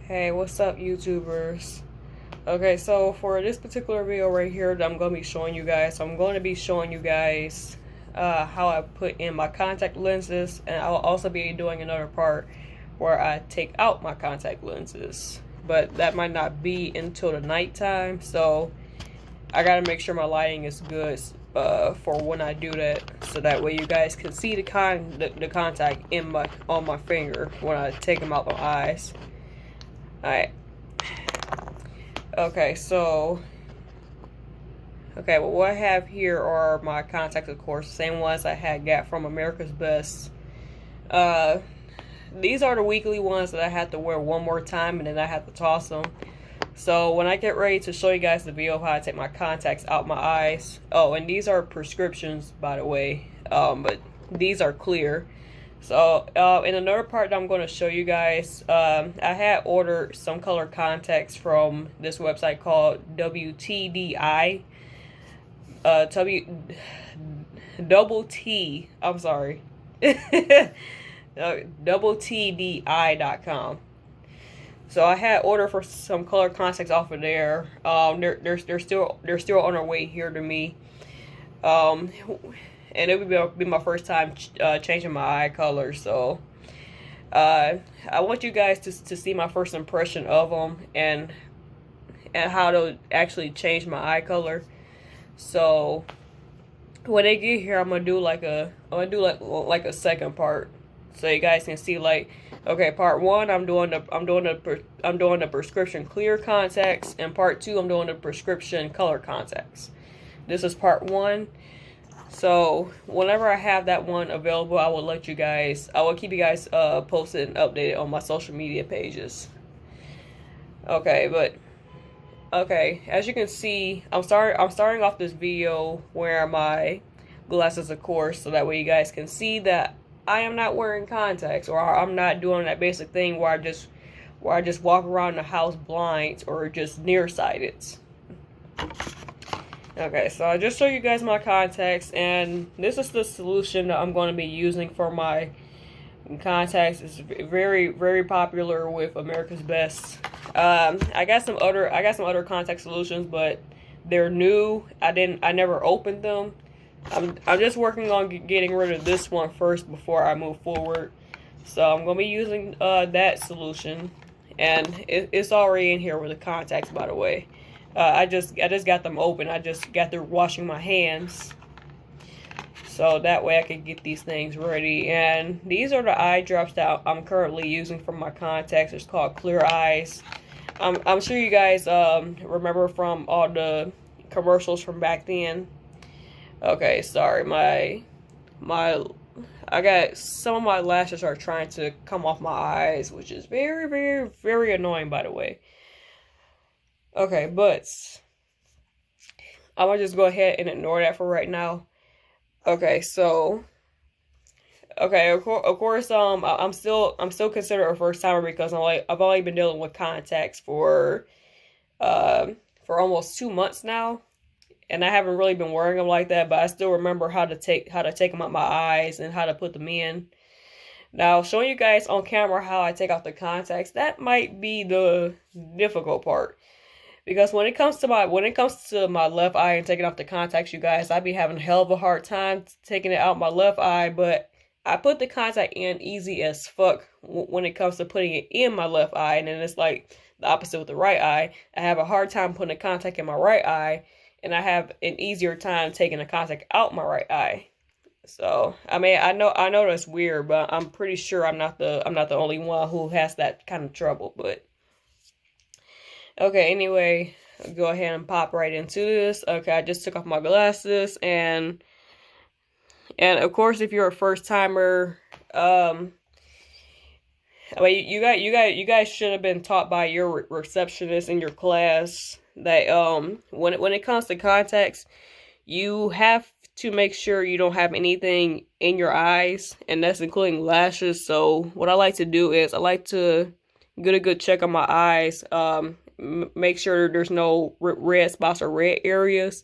Hey, what's up, YouTubers? Okay, so for this particular video right here that I'm going to be showing you guys, how I put in my contact lenses, and I'll also be doing another part where I take out my contact lenses. But that might not be until the nighttime, so I gotta make sure my lighting is good for when I do that, so that way you guys can see the contact on my finger when I take them out my eyes. Alright. Okay, so well, what I have here are my contacts, of course, same ones I had got from America's Best. These are the weekly ones that I have to wear one more time and then I have to toss them. So when I get ready to show you guys the video of how I take my contacts out my eyes. Oh, and these are prescriptions, by the way, but these are clear. So in another part that I'm going to show you guys, I had ordered some color contacts from this website called WTDI. I'm sorry. TDI.com. So I had ordered for some color contacts off of there. They're still on their way here to me. And it would be my first time changing my eye color. So I want you guys to see my first impression of them and how to actually change my eye color. So when they get here, I'm gonna do like a second part, so you guys can see, like, okay, part one, I'm doing the prescription clear contacts, and part two, I'm doing the prescription color contacts. This is part one. So whenever I have that one available, I will keep you guys posted and updated on my social media pages. Okay, as you can see, I'm starting off this video wearing my glasses, of course, so that way you guys can see that I am not wearing contacts, or I'm not doing that basic thing where I just walk around the house blind or just nearsighted. Okay, so I just show you guys my contacts, and this is the solution that I'm going to be using for my contacts. It's very, very popular with America's Best. I got some other contact solutions, but they're new. I never opened them. I'm just working on getting rid of this one first before I move forward. So I'm gonna be using that solution, and it's already in here with the contacts, by the way. I just got them open. I just got through washing my hands, so that way I could get these things ready. And these are the eye drops that I'm currently using for my contacts. It's called Clear Eyes. I'm sure you guys remember from all the commercials from back then. Okay, sorry, I got some of my lashes are trying to come off my eyes, which is very, very, very annoying, by the way. Okay, but I'm gonna just go ahead and ignore that for right now. Okay, so of course, I'm still considered a first timer because I've only been dealing with contacts for almost 2 months now, and I haven't really been wearing them like that. But I still remember how to take them out my eyes and how to put them in. Now, showing you guys on camera how I take out the contacts, that might be the difficult part. Because when it comes to my left eye and taking off the contacts, you guys, I'd be having a hell of a hard time taking it out my left eye. But I put the contact in easy as fuck when it comes to putting it in my left eye. And then it's like the opposite with the right eye. I have a hard time putting the contact in my right eye, and I have an easier time taking the contact out my right eye. So I mean, I know that's weird, but I'm pretty sure I'm not the only one who has that kind of trouble. But okay, anyway, I'll go ahead and pop right into this. Okay, I just took off my glasses, and of course, if you're a first timer, I mean, you guys should have been taught by your receptionist in your class that when it comes to contacts, you have to make sure you don't have anything in your eyes, and that's including lashes. So what I like to do is I like to get a good check on my eyes. Make sure there's no red spots or red areas,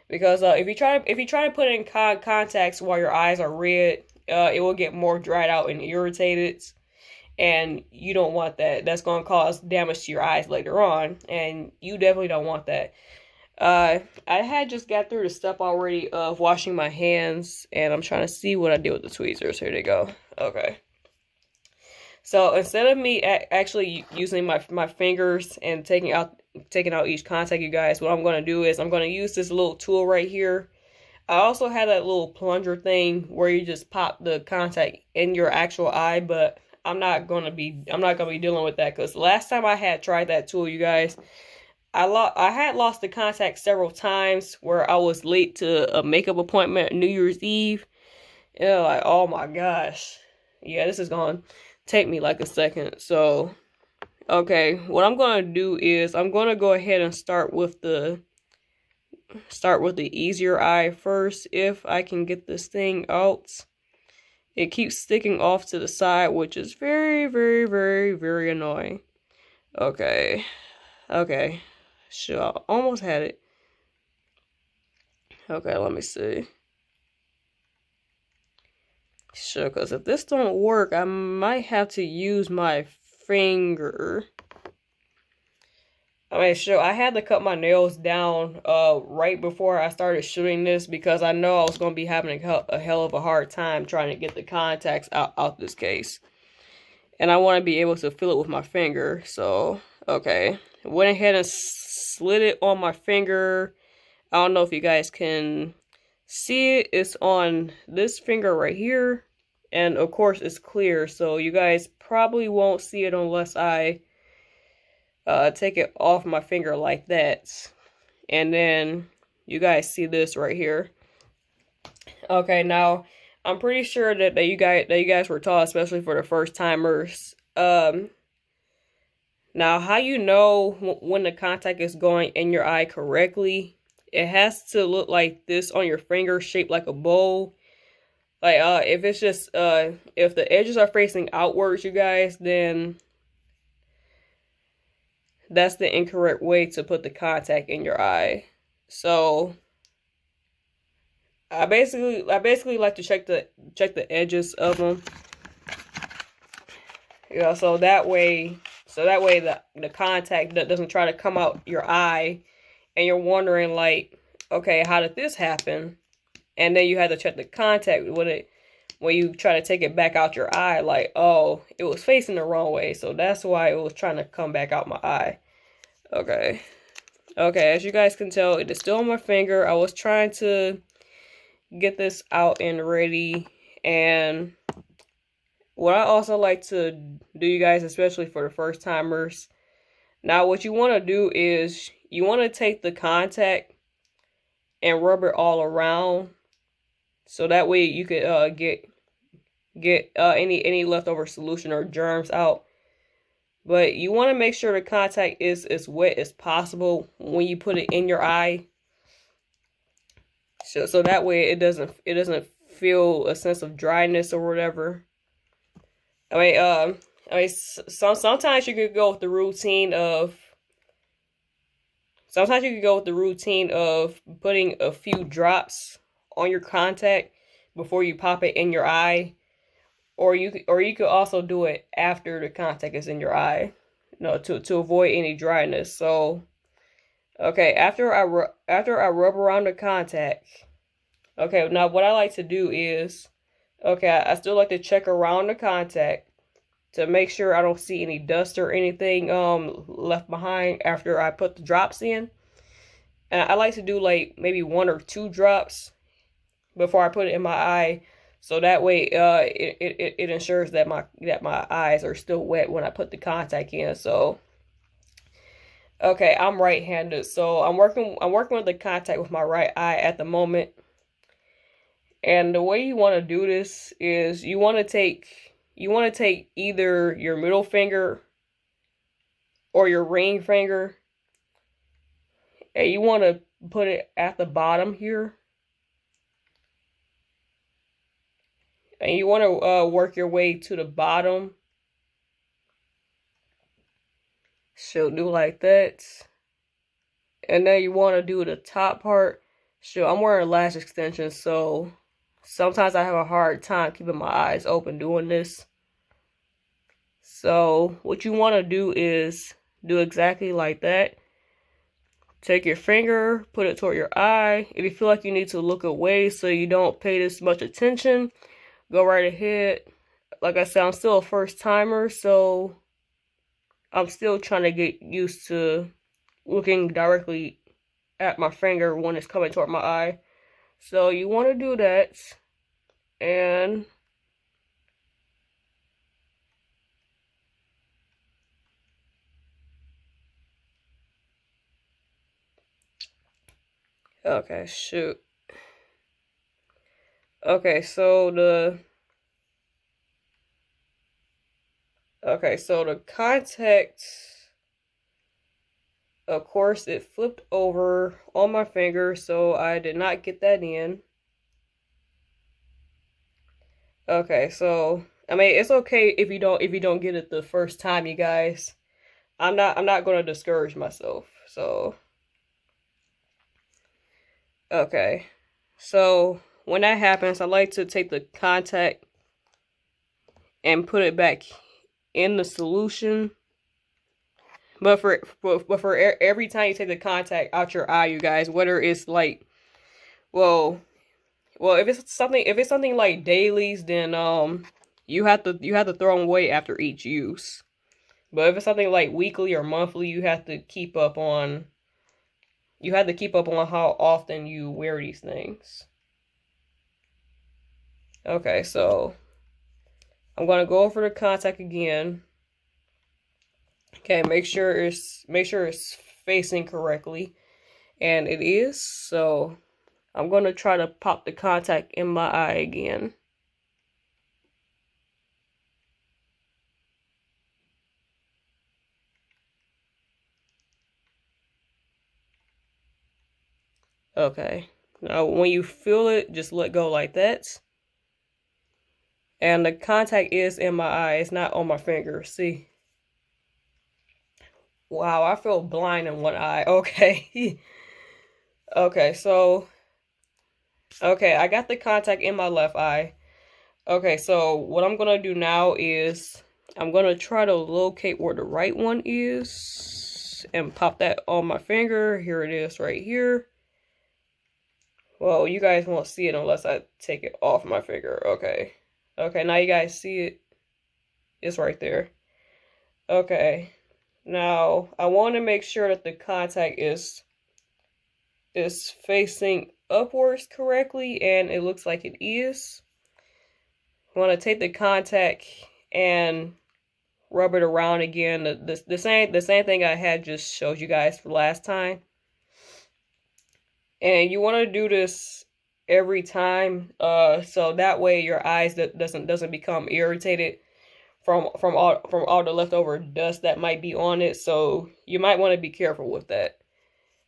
because if you try to put in contacts while your eyes are red, it will get more dried out and irritated, and you don't want that. That's going to cause damage to your eyes later on, and you definitely don't want that. I had just got through the step already of washing my hands, and I'm trying to see what I did with the tweezers. Here they go. Okay. So instead of me actually using my fingers and taking out each contact, you guys, what I'm going to do is I'm going to use this little tool right here. I also had that little plunger thing where you just pop the contact in your actual eye, but I'm not gonna be dealing with that, because last time I had tried that tool, you guys, I had lost the contact several times where I was late to a makeup appointment New Year's Eve. Yeah, like, oh my gosh. Yeah, this is gonna take me like a second. So, okay, what I'm gonna do is I'm gonna go ahead and start with the easier eye first, if I can get this thing out. It keeps sticking off to the side, which is very, very, very, very annoying. Okay. Okay. Sure, I almost had it. Okay, let me see. Sure, because if this don't work, I might have to use my finger. I mean, sure, I had to cut my nails down right before I started shooting this, because I know I was going to be having a hell of a hard time trying to get the contacts out this case. And I want to be able to feel it with my finger. So, okay. Went ahead and slid it on my finger. I don't know if you guys can see it. It's on this finger right here. And of course it's clear, so you guys probably won't see it unless I take it off my finger like that. And then you guys see this right here. Okay, now I'm pretty sure that you guys were taught, especially for the first timers. Now, how you know when the contact is going in your eye correctly? It has to look like this on your finger, shaped like a bowl. Like, if it's just, if the edges are facing outwards, you guys, then that's the incorrect way to put the contact in your eye. So, I basically like to check the edges of them. Yeah, so that way the contact doesn't try to come out your eye, and you're wondering like, okay, how did this happen? And then you had to check the contact with it when you try to take it back out your eye, like, oh, it was facing the wrong way, so that's why it was trying to come back out my eye. Okay. Okay, as you guys can tell, it is still on my finger. I was trying to get this out and ready. And what I also like to do, you guys, especially for the first timers, now what you want to do is you want to take the contact and rub it all around, so that way you could get any leftover solution or germs out. But you want to make sure the contact is as wet as possible when you put it in your eye, so that way it doesn't feel a sense of dryness or whatever. I mean, sometimes you could go with the routine of putting a few drops on your contact before you pop it in your eye, or you could also do it after the contact is in your eye, to avoid any dryness. So, okay, after I rub around the contact, okay, now what I like to do is, okay, I still like to check around the contact to make sure I don't see any dust or anything left behind after I put the drops in. And I like to do like maybe 1 or 2 drops before I put it in my eye, so that way it ensures that my eyes are still wet when I put the contact in. So, okay, I'm right-handed, so I'm working with the contact with my right eye at the moment. And the way you want to do this is you want to take either your middle finger or your ring finger, and you want to put it at the bottom here. And you want to work your way to the bottom. So do like that. And then you want to do the top part. So I'm wearing lash extensions, so sometimes I have a hard time keeping my eyes open doing this. So what you want to do is do exactly like that. Take your finger, put it toward your eye. If you feel like you need to look away so you don't pay this much attention, go right ahead. Like I said, I'm still a first timer, so I'm still trying to get used to looking directly at my finger when it's coming toward my eye. So you want to do that, and okay, shoot. Okay, so the contact, of course, it flipped over on my finger, so I did not get that in. Okay, so I mean, it's okay if you don't get it the first time, you guys. I'm not gonna discourage myself. So okay, so when that happens, I like to take the contact and put it back in the solution. But for every time you take the contact out your eye, you guys, whether it's like, well, if it's something like dailies, then you have to throw them away after each use. But if it's something like weekly or monthly, you have to keep up on how often you wear these things. Okay, so I'm gonna go over the contact again. Okay, make sure it's facing correctly, and it is. So I'm gonna try to pop the contact in my eye again. Okay, now when you feel it, just let go like that. And the contact is in my eye, it's not on my finger. See? Wow, I feel blind in one eye. Okay. Okay, so okay, I got the contact in my left eye. Okay, so what I'm gonna do now is I'm gonna try to locate where the right one is and pop that on my finger. Here it is right here. Well, you guys won't see it unless I take it off my finger. Okay. Okay, now you guys see it. It's right there. Okay. Now, I want to make sure that the contact is facing upwards correctly, and it looks like it is. I want to take the contact and rub it around again. The same thing I had just showed you guys for last time. And you want to do this every time, so that way your eyes doesn't become irritated from all the leftover dust that might be on it. So you might want to be careful with that.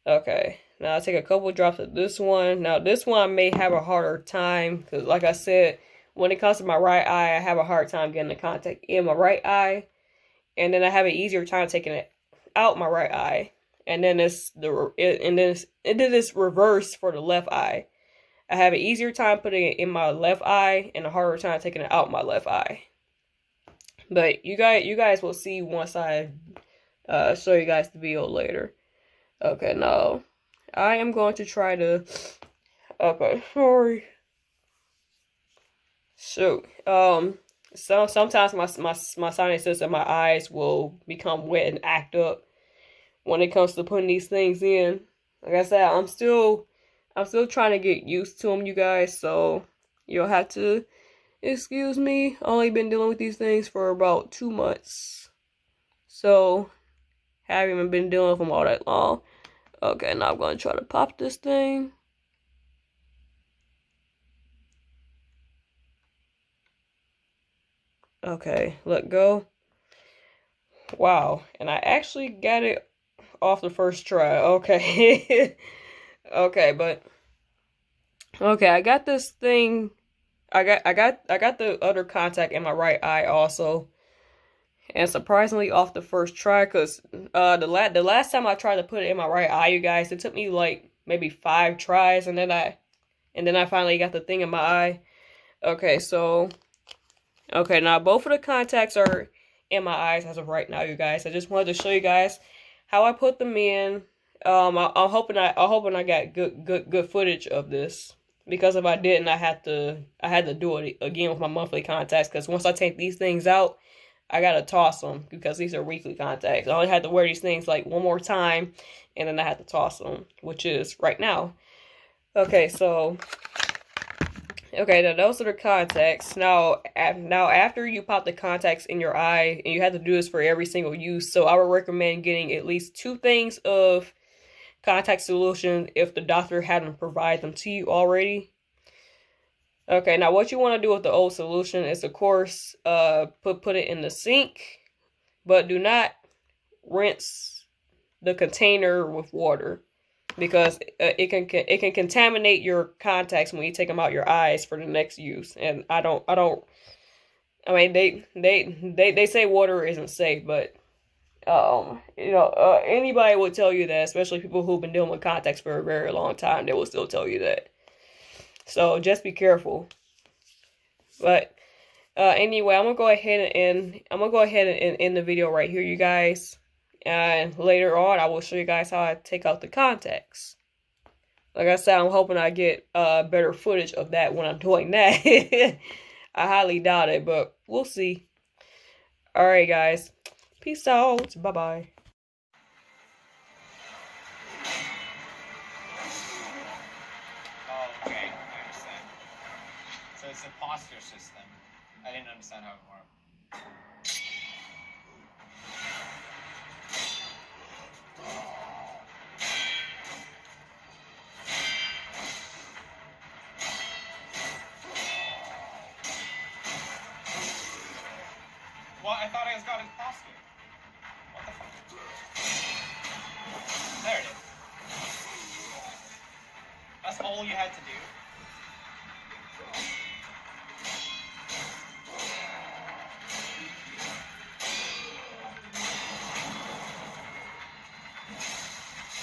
Okay, now I'll take a couple drops of this one. Now this one I may have a harder time because, like I said, when it comes to my right eye, I have a hard time getting the contact in my right eye, and then I have an easier time taking it out my right eye. And then it's reverse for the left eye. I have an easier time putting it in my left eye and a harder time taking it out my left eye. But you guys will see once I show you guys the video later. Okay, now I am going to try to. Okay, sorry. So sometimes my sinuses and my eyes will become wet and act up when it comes to putting these things in. Like I said, I'm still trying to get used to them, you guys, so you'll have to excuse me. Only been dealing with these things for about 2 months, so haven't even been dealing with them all that long. Okay, now I'm going to try to pop this thing. Okay, let go. Wow, and I actually got it off the first try. Okay. Okay, but okay, I got this thing. I got the other contact in my right eye also, and surprisingly off the first try. Cause the last time I tried to put it in my right eye, you guys, it took me like maybe 5 tries, and then I finally got the thing in my eye. Okay, so okay, now both of the contacts are in my eyes as of right now, you guys. I just wanted to show you guys how I put them in. I'm hoping I got good footage of this, because if I didn't, I had to do it again with my monthly contacts, because once I take these things out, I gotta toss them, because these are weekly contacts. I only had to wear these things like one more time, and then I had to toss them, which is right now. Okay, so now those are the contacts. Now after you pop the contacts in your eye, and you have to do this for every single use, so I would recommend getting at least 2 things of contact solution if the doctor hadn't provided them to you already. Okay, now what you want to do with the old solution is, of course, put it in the sink, but do not rinse the container with water, because it can contaminate your contacts when you take them out your eyes for the next use. And I mean, they say water isn't safe, but anybody would tell you that, especially people who've been dealing with contacts for a very long time. They will still tell you that. So just be careful. But anyway, I'm gonna go ahead and end the video right here, you guys. And later on, I will show you guys how I take out the contacts. Like I said, I'm hoping I get better footage of that when I'm doing that. I highly doubt it, but we'll see. Alright, guys. Peace out. Bye-bye. Oh, okay. I understand. So it's a posture system. I didn't understand how it worked. Well, I thought I just got his posture. What the fuck? There it is. That's all you had to do?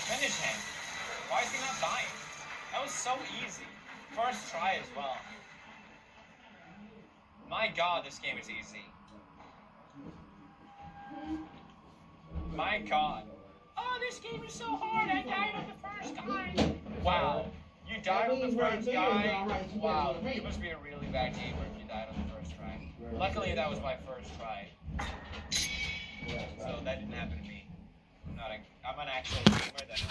Finish him. Why is he not dying? That was so easy. First try as well. My god, this game is easy. My god. Oh, this game is so hard. I died on the first guy. Wow. You died on the first guy? Wow. You must be a really bad gamer if you died on the first try. Luckily, that was my first try. So that didn't happen to me. I'm an actual gamer that